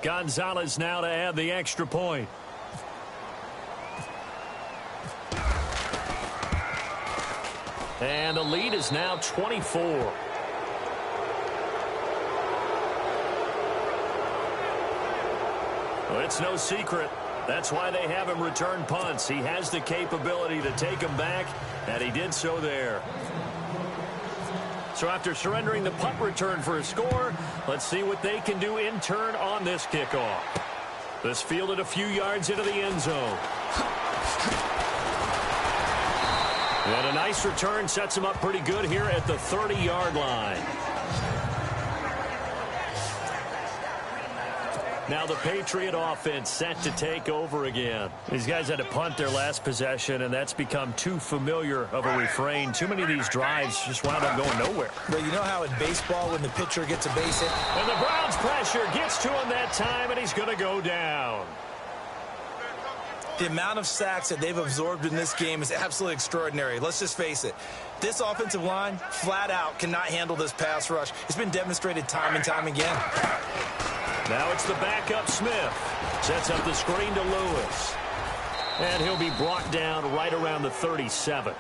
Gonzalez now to add the extra point. And the lead is now 24. Well, it's no secret. That's why they have him return punts. He has the capability to take them back, and he did so there. So after surrendering the punt return for a score, let's see what they can do in turn on this kickoff. This fielded a few yards into the end zone. And a nice return sets him up pretty good here at the 30-yard line. Now the Patriot offense set to take over again. These guys had to punt their last possession, and that's become too familiar of a refrain. Too many of these drives just wound up going nowhere. Well, you know how in baseball when the pitcher gets a base hit? And the Browns' pressure gets to him that time, and he's going to go down. The amount of sacks that they've absorbed in this game is absolutely extraordinary. Let's just face it. This offensive line, flat out, cannot handle this pass rush. It's been demonstrated time and time again. Now it's the backup Smith. Sets up the screen to Lewis. And he'll be brought down right around the 37.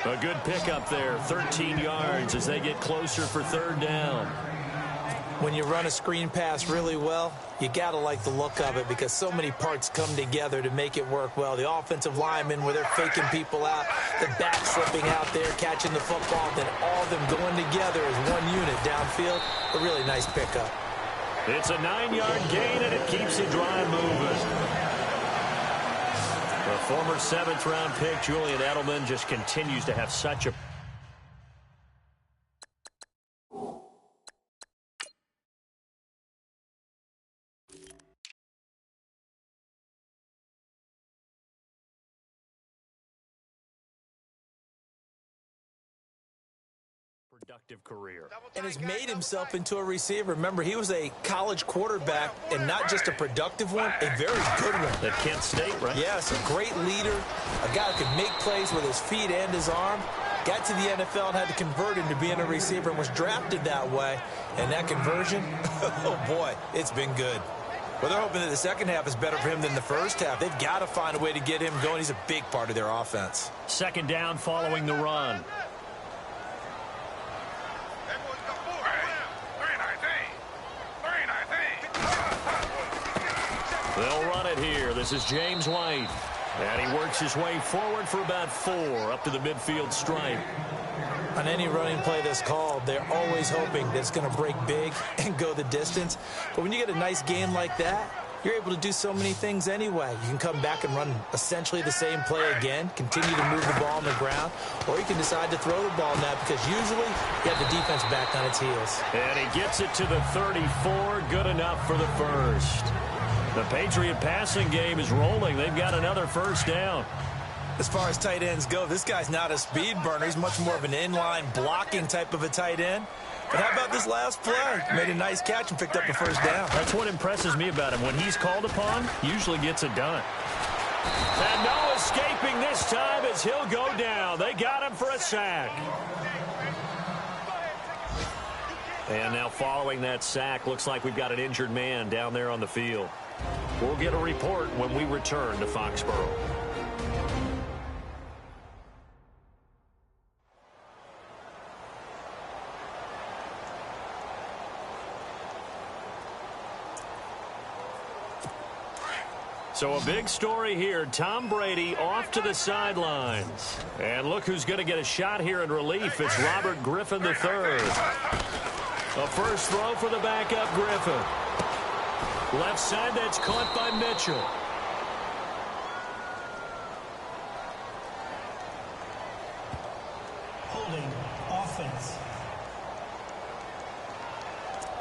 A good pickup there, 13 yards as they get closer for third down. When you run a screen pass really well, you got to like the look of it because so many parts come together to make it work well. The offensive linemen, where they're faking people out, the back slipping out there, catching the football, then all of them going together as one unit downfield. A really nice pickup. It's a 9-yard gain, and it keeps the drive moving. The former 7th-round pick, Julian Edelman, just continues to have such a productive career. And has made himself into a receiver. Remember, he was a college quarterback, and not just a productive one, a very good one. At Kent State, right? Yes, a great leader, a guy who could make plays with his feet and his arm. Got to the NFL and had to convert into being a receiver and was drafted that way. And that conversion, oh boy, it's been good. Well, they're hoping that the second half is better for him than the first half. They've got to find a way to get him going. He's a big part of their offense. Second down following the run. They'll run it here. This is James White. And he works his way forward for about 4 up to the midfield stripe. On any running play that's called, they're always hoping that it's going to break big and go the distance. But when you get a nice gain like that, you're able to do so many things anyway. You can come back and run essentially the same play again, continue to move the ball on the ground, or you can decide to throw the ball now because usually you have the defense back on its heels. And he gets it to the 34. Good enough for the first. The Patriot passing game is rolling. They've got another first down. As far as tight ends go, this guy's not a speed burner. He's much more of an inline blocking type of a tight end. But how about this last play? Made a nice catch and picked up the first down. That's what impresses me about him. When he's called upon, usually gets it done. And no escaping this time as he'll go down. They got him for a sack. And now following that sack, looks like we've got an injured man down there on the field. We'll get a report when we return to Foxborough. So a big story here. Tom Brady off to the sidelines. And look who's going to get a shot here in relief. It's Robert Griffin III. A first throw for the backup Griffin. Left side, that's caught by Mitchell. Holding offense.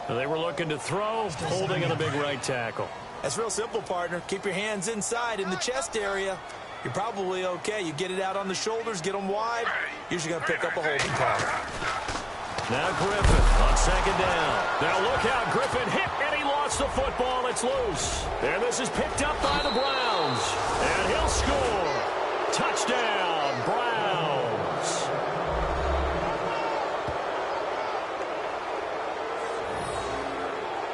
They were looking to throw, holding on a big right tackle. That's real simple, partner. Keep your hands inside in the chest area. You're probably okay. You get it out on the shoulders, get them wide. Usually going to pick up a holding call. Now Griffin on second down. Now look out, Griffin hit, and he lost the football. It's loose. And this is picked up by the Browns. And he'll score. Touchdown, Browns.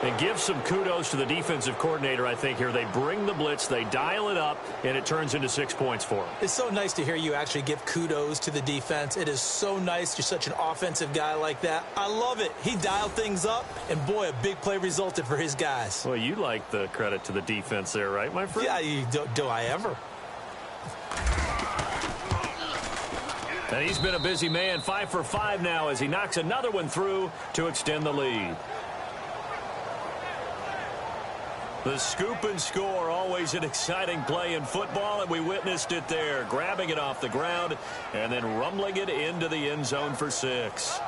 And give some kudos to the defensive coordinator, I think, here. They bring the blitz, they dial it up, and it turns into 6 points for them. It's so nice to hear you actually give kudos to the defense. It is so nice. You're such an offensive guy like that. I love it. He dialed things up, and boy, a big play resulted for his guys. Well, you like the credit to the defense there, right, my friend? Yeah, do I ever? And he's been a busy man, 5 for 5 now as he knocks another one through to extend the lead. The scoop and score, always an exciting play in football, and we witnessed it there, grabbing it off the ground and then rumbling it into the end zone for 6.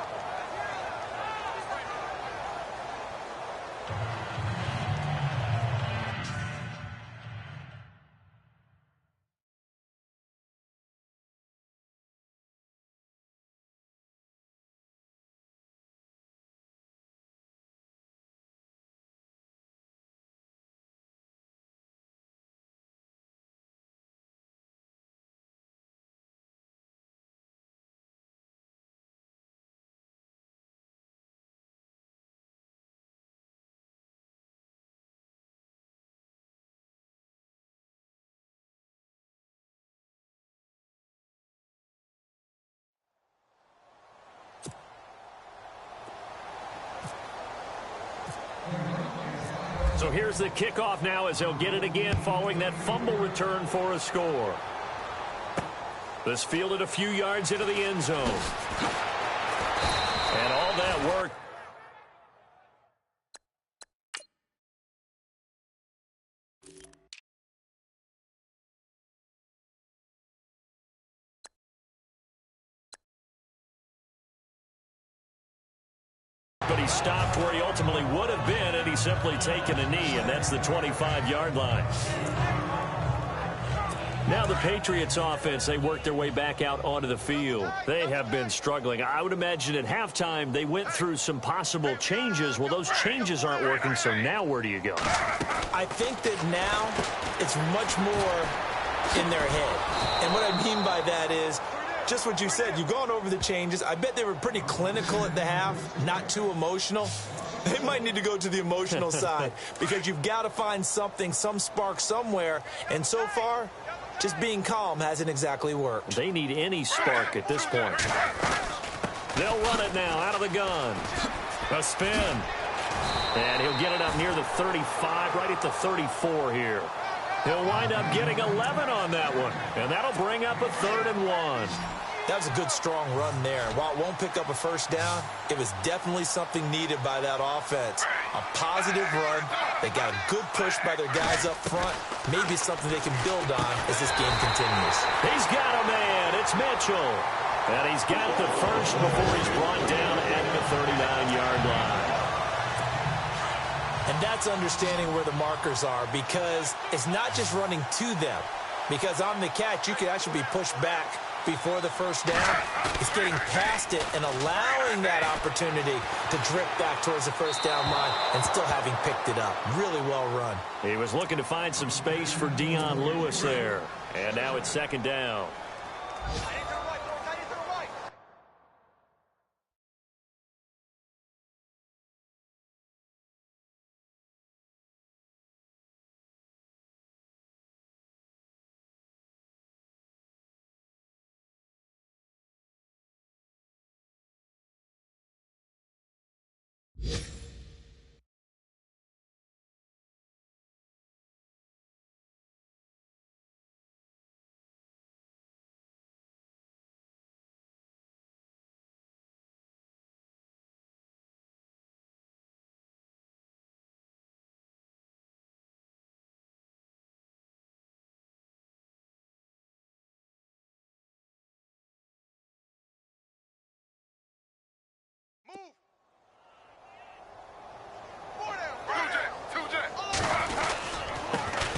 So here's the kickoff now as they'll get it again following that fumble return for a score. This fielded a few yards into the end zone. And all that work. But he stopped where he ultimately would have been, and he's simply taken a knee, and that's the 25-yard line. Now the Patriots offense, they work their way back out onto the field. They have been struggling. I would imagine at halftime they went through some possible changes. Well, those changes aren't working, so now where do you go? I think that now it's much more in their head. And what I mean by that is just what you said. You've gone over the changes. I bet they were pretty clinical at the half, not too emotional. They might need to go to the emotional side because you've got to find something, some spark somewhere. And so far, just being calm hasn't exactly worked. They need any spark at this point. They'll run it now out of the gun. A spin. And he'll get it up near the 35, right at the 34 here. He'll wind up getting 11 on that one. And that'll bring up a 3rd and 1. That was a good, strong run there. While it won't pick up a first down, it was definitely something needed by that offense. A positive run. They got a good push by their guys up front. Maybe something they can build on as this game continues. He's got a man. It's Mitchell. And he's got the first before he's brought down at the 39-yard line. And that's understanding where the markers are, because it's not just running to them. Because on the catch, you could actually be pushed back before the first down. It's getting past it and allowing that opportunity to drift back towards the first down line and still having picked it up. Really well run. He was looking to find some space for Dion Lewis there. And now it's 2nd down.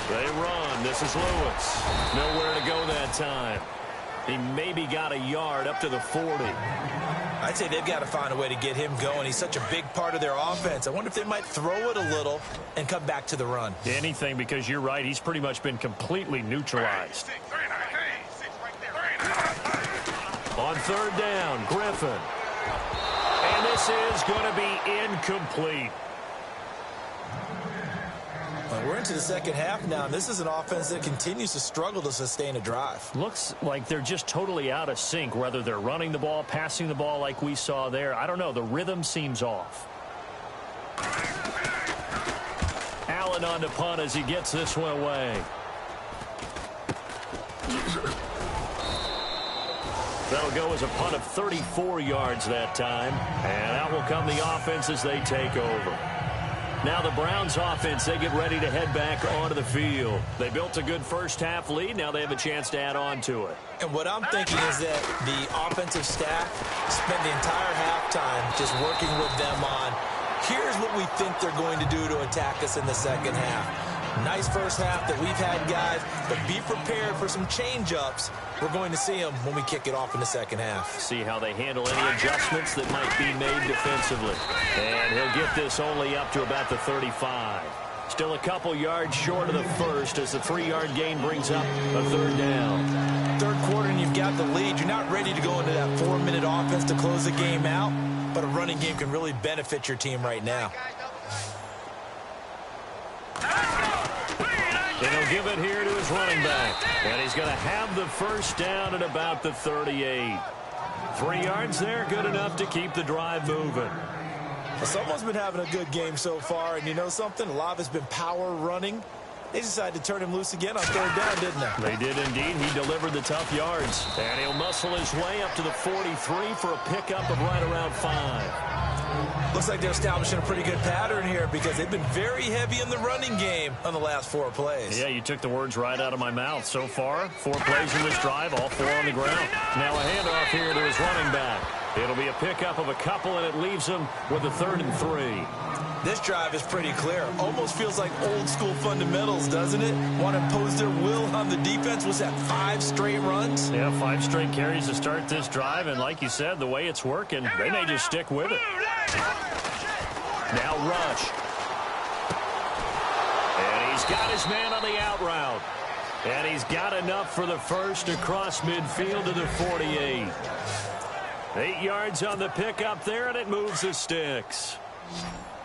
They run. This is Lewis. Nowhere to go that time. He maybe got a yard up to the 40. I'd say they've got to find a way to get him going. He's such a big part of their offense. I wonder if they might throw it a little and come back to the run. Anything, because you're right. He's pretty much been completely neutralized. On 3rd down, Griffin. And this is going to be incomplete. into the second half now, and this is an offense that continues to struggle to sustain a drive. Looks like they're just totally out of sync, whether they're running the ball, passing the ball like we saw there. I don't know. The rhythm seems off. Allen on to punt as he gets this one away. That'll go as a punt of 34 yards that time. And out will come the offense as they take over. Now the Browns offense, they get ready to head back onto the field. They built a good first-half lead. Now they have a chance to add on to it. And what I'm thinking is that the offensive staff spent the entire halftime just working with them on, here's what we think they're going to do to attack us in the second half. Nice first half that we've had, guys, but be prepared for some change-ups. We're going to see them when we kick it off in the second half. See how they handle any adjustments that might be made defensively. And he'll get this only up to about the 35. Still a couple yards short of the first as the 3-yard gain brings up a third down. Third quarter and you've got the lead. You're not ready to go into that 4-minute offense to close the game out, but a running game can really benefit your team right now. And he'll give it here to his running back. And he's going to have the first down at about the 38. 3 yards there, good enough to keep the drive moving. Well, someone's been having a good game so far, and you know something? A lot of it's been power running. They decided to turn him loose again on third down, didn't they? They did indeed. He delivered the tough yards. And he'll muscle his way up to the 43 for a pickup of right around 5. Looks like they're establishing a pretty good pattern here because they've been very heavy in the running game on the last 4 plays. Yeah, you took the words right out of my mouth. So far, 4 plays in this drive, all 4 on the ground. Now a handoff here to his running back. It'll be a pickup of a couple, and it leaves him with a 3rd and 3. This drive is pretty clear. Almost feels like old school fundamentals, doesn't it? Want to impose their will on the defense. Was that 5 straight runs? Yeah, 5 straight carries to start this drive, and like you said, the way it's working, they may just stick with it. Now rush. And he's got his man on the out route. And he's got enough for the first across midfield to the 48. 8 yards on the pickup there, and it moves the sticks.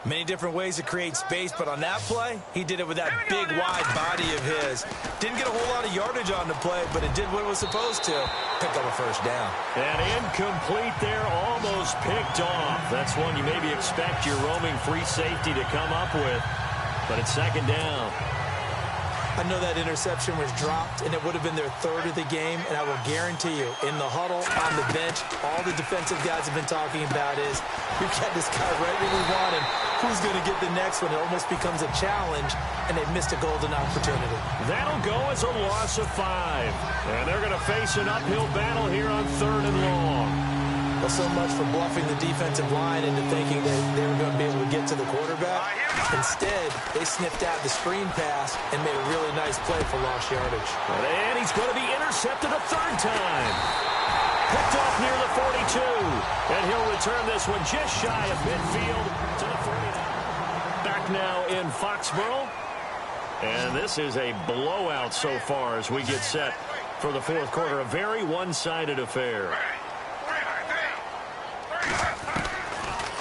Many different ways to create space, but on that play, he did it with that big, wide body of his. Didn't get a whole lot of yardage on the play, but it did what it was supposed to. Picked up a first down. And incomplete there, almost picked off. That's one you maybe expect your roaming free safety to come up with, but it's second down. I know that interception was dropped, and it would have been their 3rd of the game, and I will guarantee you, in the huddle, on the bench, all the defensive guys have been talking about is, we've got this guy right where we want him. Who's going to get the next one? It almost becomes a challenge, and they've missed a golden opportunity. That'll go as a loss of 5. And they're going to face an uphill battle here on 3rd and long. Well, so much for bluffing the defensive line into thinking that they were going to be able to get to the quarterback. Instead, they sniffed out the screen pass and made a really nice play for lost yardage. And he's going to be intercepted a 3rd time. Picked off near the 42. And he'll return this one just shy of midfield to the 49. Back now in Foxborough. And this is a blowout so far as we get set for the 4th quarter. A very one-sided affair.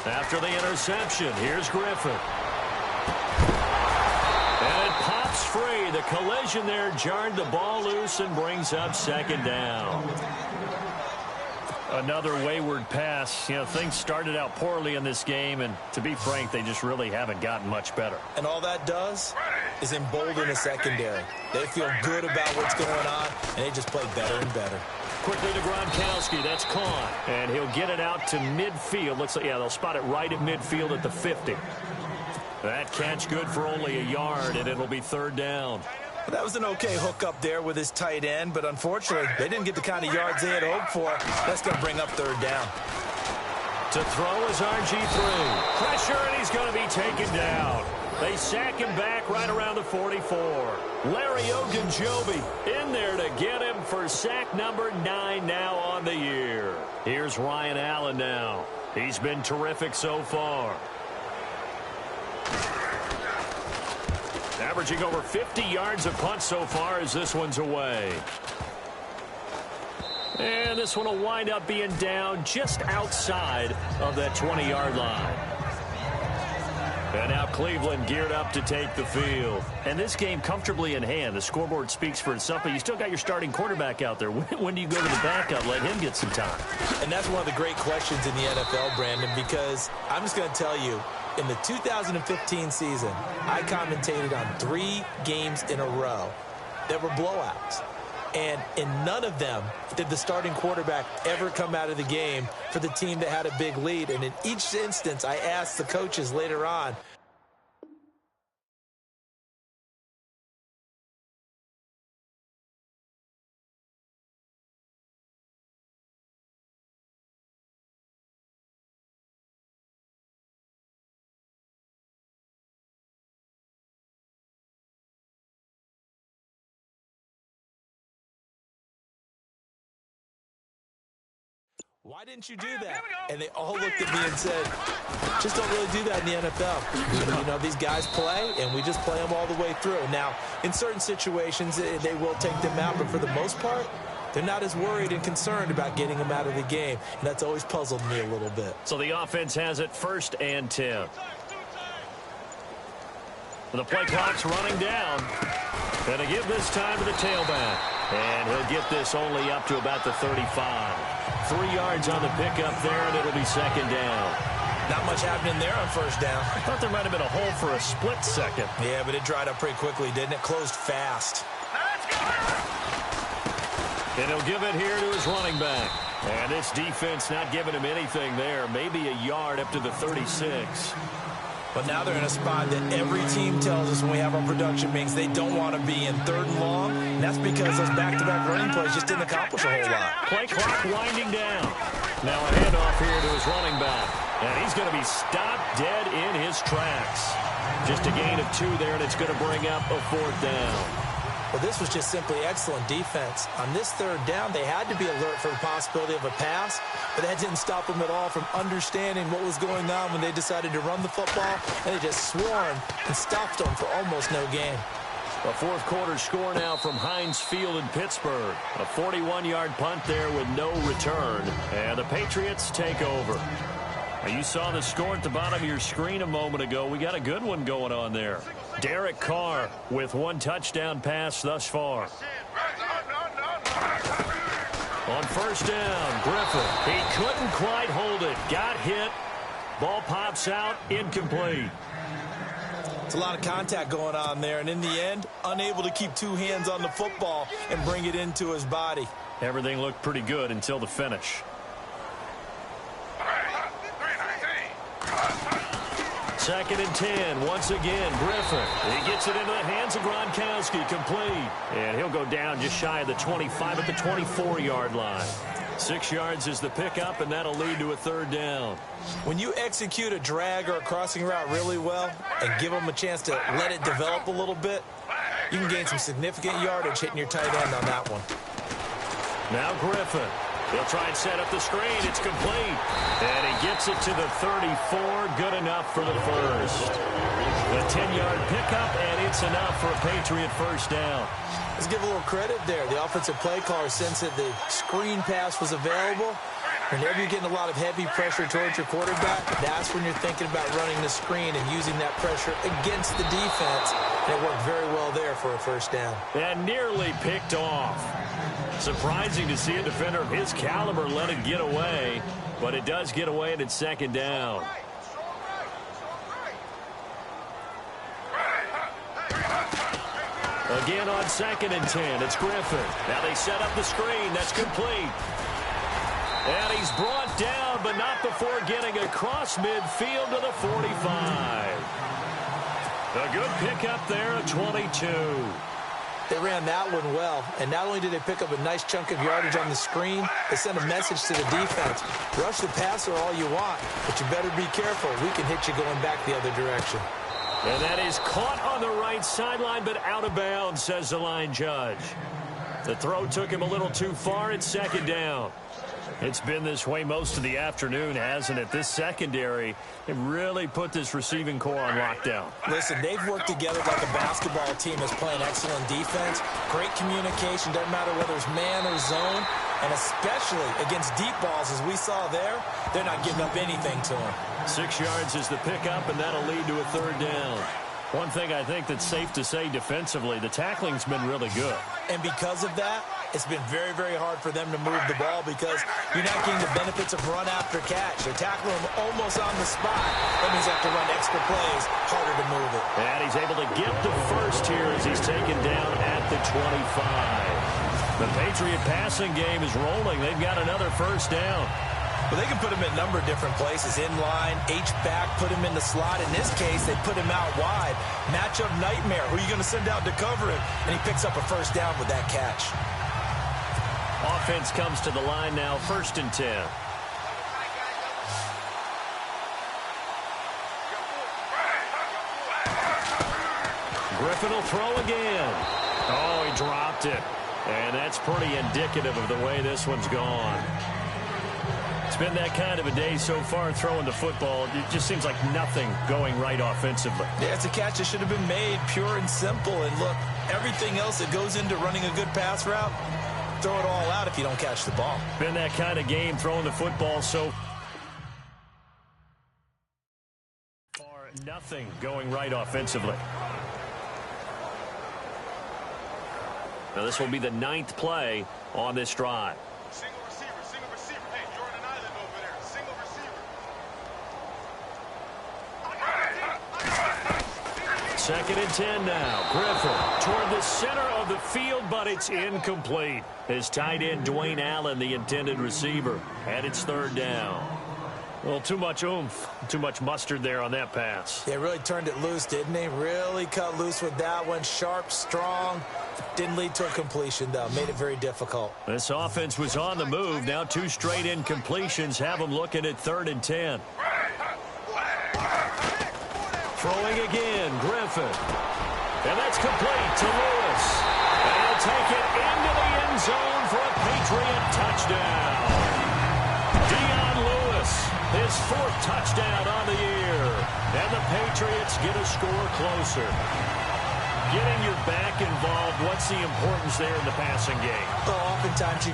After the interception, here's Griffin. And it pops free. The collision there jarred the ball loose and brings up second down. Another wayward pass. You know, things started out poorly in this game, and to be frank, they just really haven't gotten much better. And all that does is embolden the secondary. They feel good about what's going on, and they just play better and better. Quickly to Gronkowski. That's caught. And he'll get it out to midfield. Looks like, yeah, they'll spot it right at midfield at the 50. That catch good for only a yard, and it'll be 3rd down. Well, that was an okay hook up there with his tight end, but unfortunately, they didn't get the kind of yards they had hoped for. That's going to bring up 3rd down. To throw is RG3. Pressure, and he's going to be taken down. They sack him back right around the 44. Larry Ogunjobi in there to get him for sack number 9 now on the year. Here's Ryan Allen now. He's been terrific so far. Averaging over 50 yards a punt so far as this one's away. And this one will wind up being down just outside of that 20-yard line. And now Cleveland geared up to take the field. And this game comfortably in hand. The scoreboard speaks for itself, but you still got your starting quarterback out there. When do you go to the backup, let him get some time? And that's one of the great questions in the NFL, Brandon, because I'm just going to tell you, in the 2015 season, I commentated on 3 games in a row that were blowouts. And in none of them did the starting quarterback ever come out of the game for the team that had a big lead. And in each instance, I asked the coaches later on, why didn't you do that? And they all looked at me and said, just don't really do that in the NFL. You know, these guys play, and we just play them all the way through. Now, in certain situations, they will take them out, but for the most part, they're not as worried and concerned about getting them out of the game. And that's always puzzled me a little bit. So the offense has it 1st and 10. The play clock's running down. And to give this time to the tailback. And he'll get this only up to about the 35. 3 yards on the pickup there, and it'll be 2nd down. Not much happening there on 1st down. I thought there might have been a hole for a split second. Yeah, but it dried up pretty quickly, didn't it? Closed fast. And he'll give it here to his running back. And this defense not giving him anything there. Maybe a yard up to the 36. But now they're in a spot that every team tells us when we have our production meetings they don't want to be in 3rd and long. And that's because those back-to-back running plays just didn't accomplish a whole lot. Play clock winding down. Now a handoff here to his running back. And he's going to be stopped dead in his tracks. Just a gain of 2 there, and it's going to bring up a 4th down. Well, this was just simply excellent defense. On this 3rd down, they had to be alert for the possibility of a pass, but that didn't stop them at all from understanding what was going on when they decided to run the football, and they just swarmed and stopped them for almost no gain. A 4th quarter score now from Heinz Field in Pittsburgh. A 41-yard punt there with no return, and the Patriots take over. You saw the score at the bottom of your screen a moment ago. We got a good one going on there. Derek Carr with 1 touchdown pass thus far. On 1st down, Griffin. He couldn't quite hold it. Got hit. Ball pops out. Incomplete. It's a lot of contact going on there, and in the end, unable to keep 2 hands on the football and bring it into his body. Everything looked pretty good until the finish. 2nd and 10. Once again, Griffin. He gets it into the hands of Gronkowski. Complete. And he'll go down just shy of the 25 at the 24-yard line. 6 yards is the pickup, and that'll lead to a 3rd down. When you execute a drag or a crossing route really well and give them a chance to let it develop a little bit, you can gain some significant yardage hitting your tight end on that one. Now Griffin. He'll try and set up the screen. It's complete. And he gets it to the 34. Good enough for the 1st. The 10-yard pickup, and it's enough for a Patriot 1st down. Let's give a little credit there. The offensive play caller sensed that the screen pass was available. Whenever you're getting a lot of heavy pressure towards your quarterback, that's when you're thinking about running the screen and using that pressure against the defense. And it worked very well there for a 1st down. And nearly picked off. Surprising to see a defender of his caliber let it get away, but it does get away, and it's 2nd down. Again on 2nd and 10, it's Griffin. Now they set up the screen. That's complete. And he's brought down, but not before getting across midfield to the 45. A good pickup there at 22. They ran that one well, and not only did they pick up a nice chunk of yardage on the screen, they sent a message to the defense. Rush the passer all you want, but you better be careful. We can hit you going back the other direction. And that is caught on the right sideline, but out of bounds, says the line judge. The throw took him a little too far. It's 2nd down. It's been this way most of the afternoon, hasn't it? This secondary, they've really put this receiving core on lockdown. Listen, they've worked together like a basketball team that's playing excellent defense. Great communication. Doesn't matter whether it's man or zone. And especially against deep balls, as we saw there, they're not giving up anything to him. 6 yards is the pickup, and that'll lead to a third down. One thing I think that's safe to say defensively, the tackling's been really good. And because of that, it's been very, very hard for them to move the ball because you're not getting the benefits of run after catch. They're tackling them almost on the spot. That means they have to run extra plays, harder to move it. And he's able to get the first here as he's taken down at the 25. The Patriot passing game is rolling. They've got another first down. Well, they can put him in a number of different places. In line, H-back, put him in the slot. In this case, they put him out wide. Matchup nightmare. Who are you going to send out to cover him? And he picks up a first down with that catch. Offense comes to the line now, 1st and 10. Griffin will throw again. Oh, he dropped it. And that's pretty indicative of the way this one's gone. It's been that kind of a day so far throwing the football. It just seems like nothing going right offensively. Yeah, it's a catch that should have been made pure and simple. And look, everything else that goes into running a good pass route, throw it all out if you don't catch the ball. Been that kind of game throwing the football so far. Nothing going right offensively. Now this will be the 9th play on this drive. Single receiver. Hey, you're on an island over there. Single receiver. 2nd and 10 now. Griffin toward the center of the field, but it's incomplete. His tight end, Dwayne Allen, the intended receiver. And it's 3rd down. Well, too much oomph, too much mustard there on that pass. They really turned it loose, didn't they? Really cut loose with that one. Sharp, strong. Didn't lead to a completion, though. Made it very difficult. This offense was on the move. Now 2 straight incompletions have them looking at 3rd and 10. Throwing again, Griffin. And that's complete to Lewis. And he'll take it into the end zone for a Patriot touchdown. Dion Lewis, his 4th touchdown on the year. And the Patriots get a score closer. Getting your back involved, what's the importance there in the passing game? Well, oftentimes you...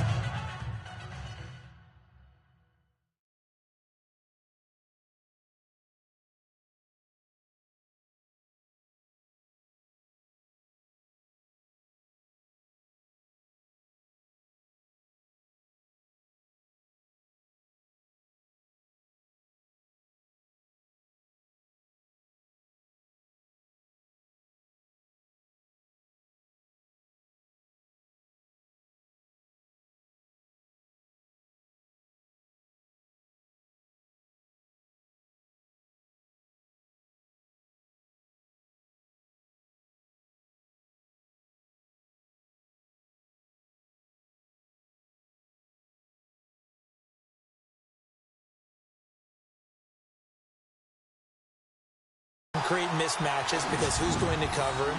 create mismatches because who's going to cover him?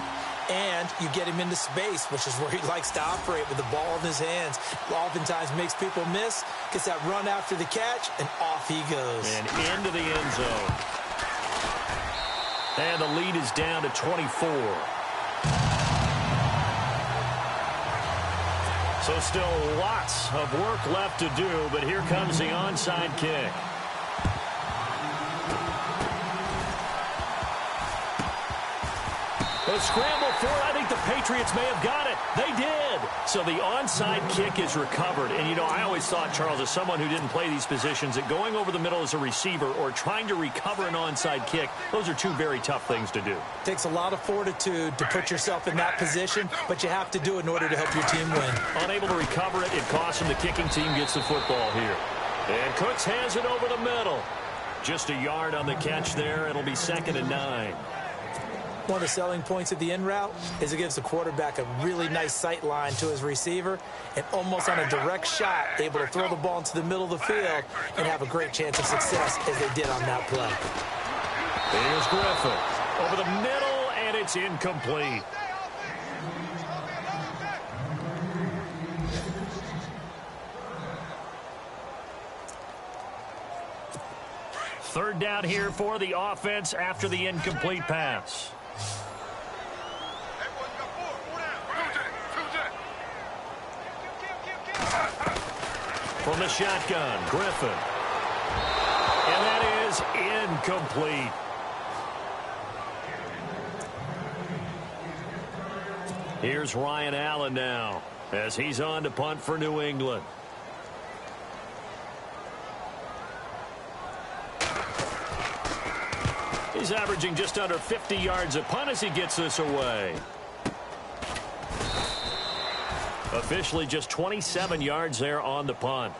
And you get him into space, which is where he likes to operate with the ball in his hands. Oftentimes makes people miss, gets that run after the catch, and off he goes. And into the end zone. And the lead is down to 24. So still lots of work left to do, but here comes the onside kick. A scramble for it. I think the Patriots may have got it. They did. So the onside kick is recovered. And, you know, I always thought, Charles, as someone who didn't play these positions, that going over the middle as a receiver or trying to recover an onside kick, those are 2 very tough things to do. It takes a lot of fortitude to put yourself in that position, but you have to do it in order to help your team win. Unable to recover it, it costs him. The kicking team gets the football here. And Cooks has it over the middle. Just a yard on the catch there. It'll be 2nd and 9. One of the selling points of the in route is it gives the quarterback a really nice sight line to his receiver and almost on a direct shot able to throw the ball into the middle of the field and have a great chance of success as they did on that play. Here's Griffin over the middle, and it's incomplete. Third down here for the offense after the incomplete pass. From the shotgun, Griffin. And that is incomplete. Here's Ryan Allen now as he's on to punt for New England. He's averaging just under 50 yards a punt as he gets this away. Officially just 27 yards there on the punt.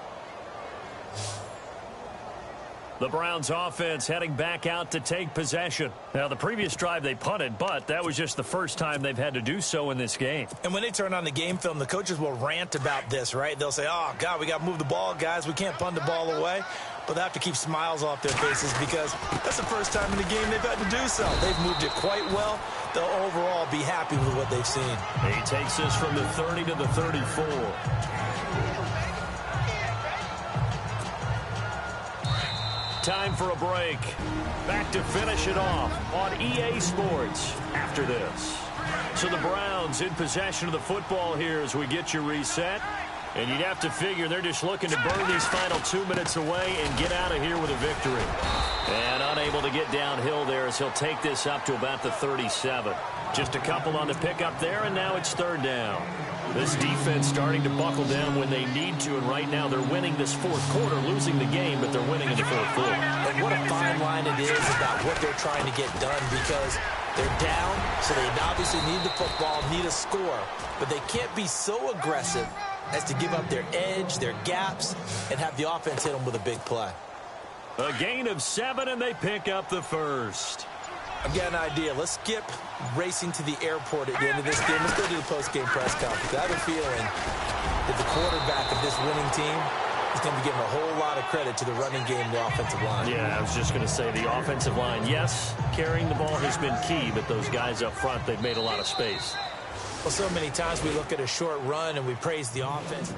The Browns offense heading back out to take possession. Now, the previous drive they punted, but that was just the first time they've had to do so in this game. And when they turn on the game film, the coaches will rant about this, right? They'll say, oh, God, we got to move the ball, guys. We can't punt the ball away. But they have to keep smiles off their faces because that's the first time in the game they've had to do so. They've moved it quite well. They'll overall be happy with what they've seen. He takes this from the 30 to the 34. Time for a break. Back to finish it off on EA Sports after this. So the Browns in possession of the football here as we get you reset. And you'd have to figure they're just looking to burn these final 2 minutes away and get out of here with a victory. And unable to get downhill there as he'll take this up to about the 37. Just a couple on the pickup there, and now it's third down. This defense starting to buckle down when they need to, and right now they're winning this fourth quarter, losing the game, but they're winning in the fourth quarter. And what a fine line it is about what they're trying to get done because they're down, so they obviously need the football, need a score, but they can't be so aggressive as to give up their edge, their gaps, and have the offense hit them with a big play. A gain of 7, and they pick up the first. I've got an idea. Let's skip racing to the airport at the end of this game. Let's go to the post-game press conference. I have a feeling that the quarterback of this winning team is going to be giving a whole lot of credit to the running game and the offensive line. Yeah, I was just going to say the offensive line, yes, carrying the ball has been key, but those guys up front, they've made a lot of space. Well, so many times we look at a short run and we praise the offense.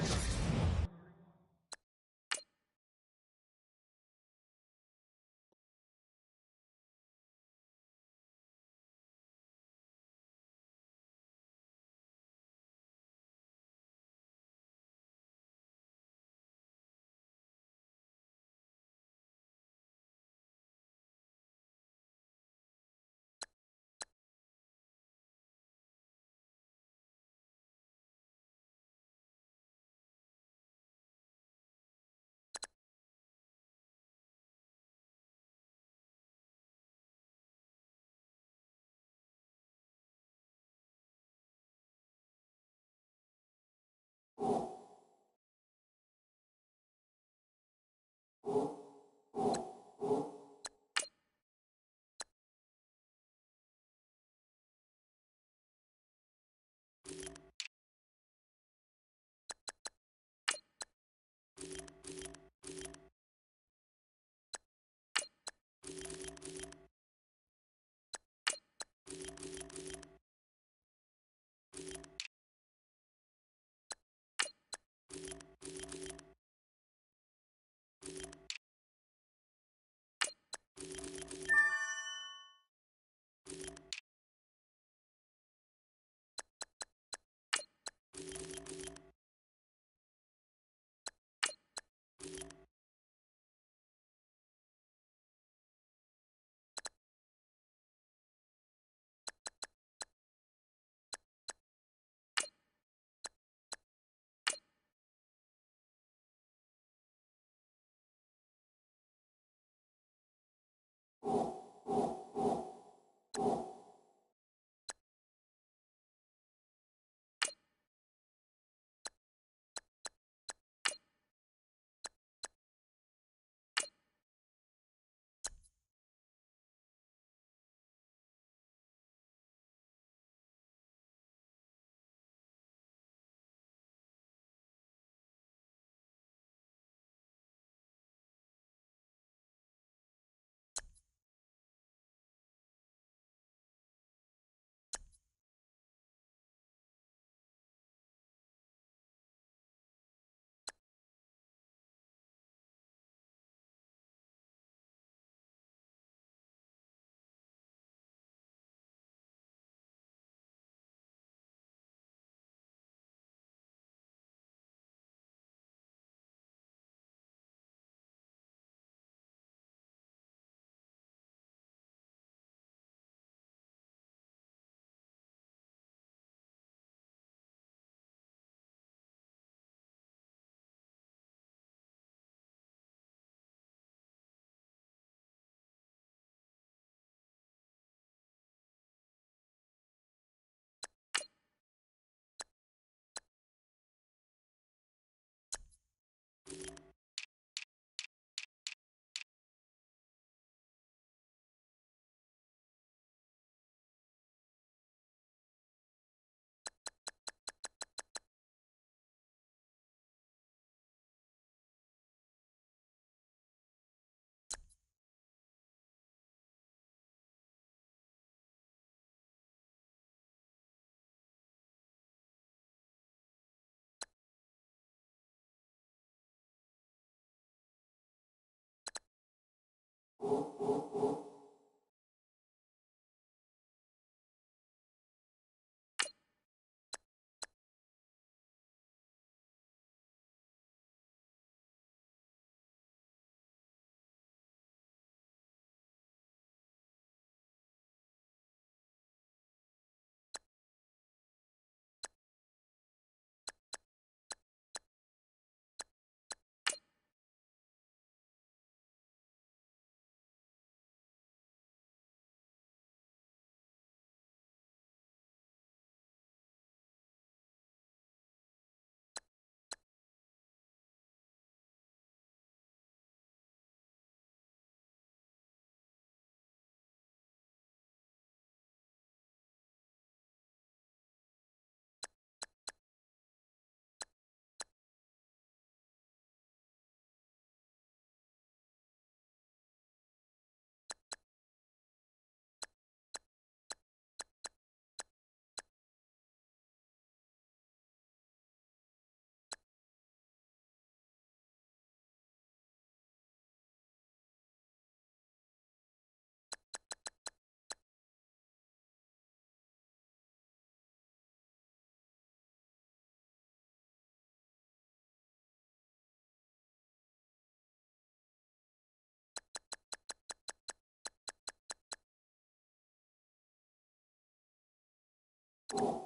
You